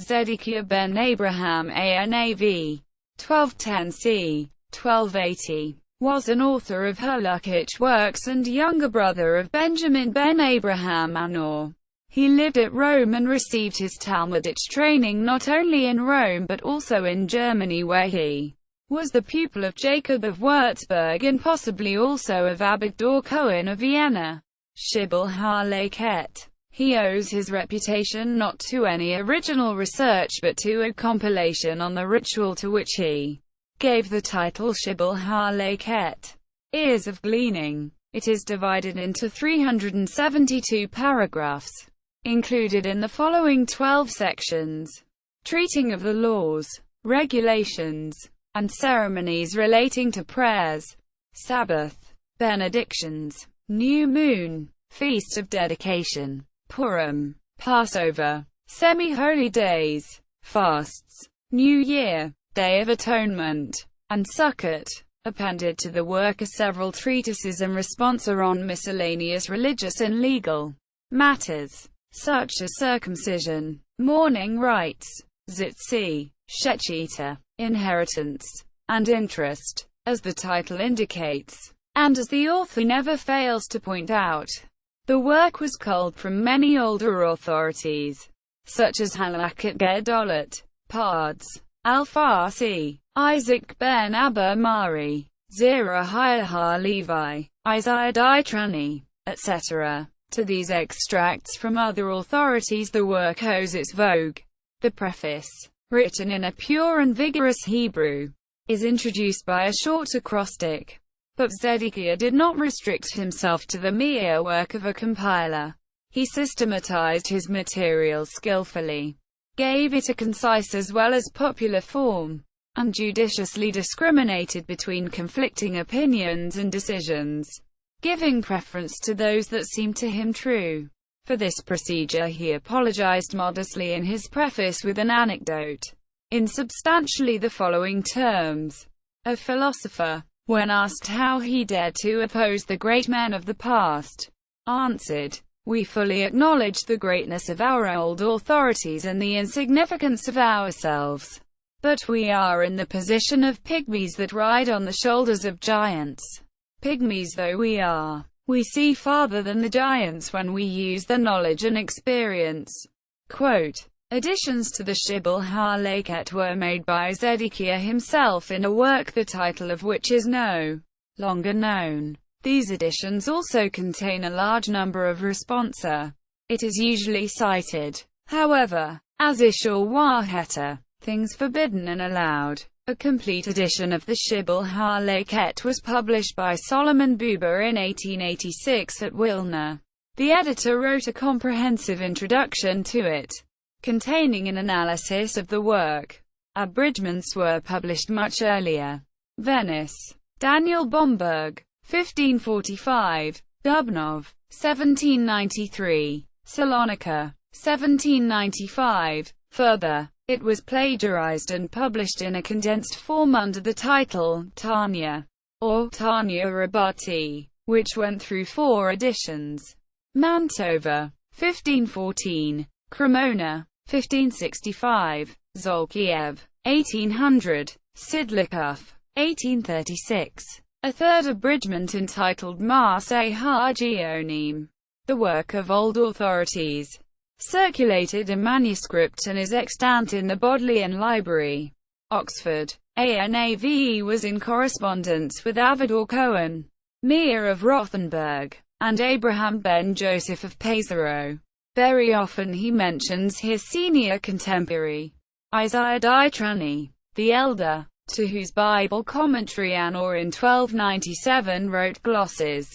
Zedekiah ben Abraham Anav, 1210 c. 1280, was an author of halakhic works and younger brother of Benjamin ben Abraham Anaw. He lived at Rome and received his Talmudic training not only in Rome but also in Germany, where he was the pupil of Jacob of Würzburg and possibly also of Abigdor Cohen of Vienna. Shibboleth halakhic. He owes his reputation not to any original research but to a compilation on the ritual to which he gave the title Shibboleth halakhic, Ears of Gleaning. It is divided into 372 paragraphs, included in the following 12 sections, treating of the laws, regulations, and ceremonies relating to prayers, Sabbath, benedictions, new moon, feast of dedication, Purim, Passover, semi-holy days, fasts, New Year, Day of Atonement, and Sukkot. Appended to the work are several treatises and responsa on miscellaneous religious and legal matters, such as circumcision, mourning rites, tzitzi, shechita, inheritance, and interest, as the title indicates. And as the author never fails to point out, the work was culled from many older authorities, such as halakhic Gedolat, Pards, Al-Farsi, Isaac ben Abba Mari, Zedekiah Levi, Isaiah Ditrani, etc. To these extracts from other authorities the work owes its vogue. The preface, written in a pure and vigorous Hebrew, is introduced by a short acrostic. But Zedekiah did not restrict himself to the mere work of a compiler. He systematized his material skillfully, gave it a concise as well as popular form, and judiciously discriminated between conflicting opinions and decisions, giving preference to those that seemed to him true. For this procedure he apologized modestly in his preface with an anecdote, in substantially the following terms. A philosopher, when asked how he dared to oppose the great men of the past, answered, "We fully acknowledge the greatness of our old authorities and the insignificance of ourselves. But we are in the position of pygmies that ride on the shoulders of giants. Pygmies though we are, we see farther than the giants when we use the knowledge and experience." Quote, additions to the Shibboleth halakhic were made by Zedekiah himself in a work the title of which is no longer known. These editions also contain a large number of responsa. It is usually cited, however, as Ishur Waheta, things forbidden and allowed. A complete edition of the Shibboleth halakhic was published by Solomon Buber in 1886 at Wilna. The editor wrote a comprehensive introduction to it, containing an analysis of the work. Abridgments were published much earlier. Venice. Daniel Bomberg, 1545. Dubnov, 1793. Salonika, 1795. Further, it was plagiarized and published in a condensed form under the title Tanya, or Tanya Rabati, which went through 4 editions. Mantova, 1514. Cremona, 1565, Zolkiev, 1800, Sidlikov, 1836. A third abridgment entitled Maaseh HaGeonim, the work of old authorities, circulated in manuscript and is extant in the Bodleian Library, Oxford. Anav was in correspondence with Abigdor Cohen, Meir of Rothenburg, and Abraham ben Joseph of Pesaro. Very often he mentions his senior contemporary, Isaiah Ditrani, the elder, to whose Bible commentary Anaw in 1297 wrote glosses.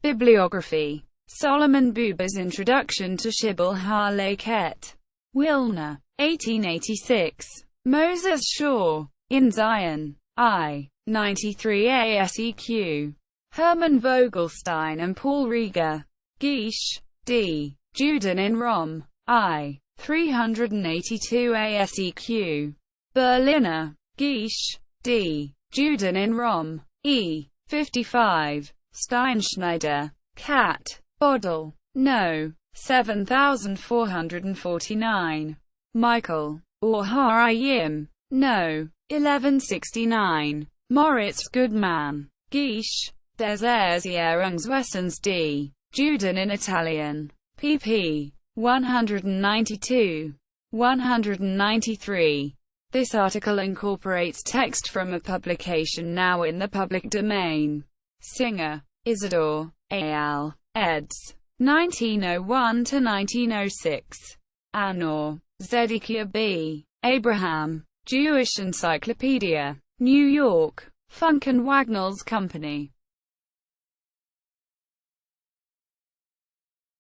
Bibliography. Solomon Buber's Introduction to Shibboleth halakhic. Wilna, 1886. Moses Shaw, in Zion, I. 93 ASEQ. Hermann Vogelstein and Paul Rieger. Gish, D. Juden in Rom, I. 382 ASEQ. Berliner. Gish, D. Juden in Rom, E. 55. Steinschneider. Cat. Bodl. No. 7449. Michael. or Harayim. No. 1169. Moritz Goodman. Gish. Des Erzählungswessens D. Juden in Italian. pp. 192. 193. This article incorporates text from a publication now in the public domain. Singer. Isidore. A.L. eds. 1901–1906. Anaw. Zedekiah B. Abraham. Jewish Encyclopedia. New York. Funk and Wagnalls Company.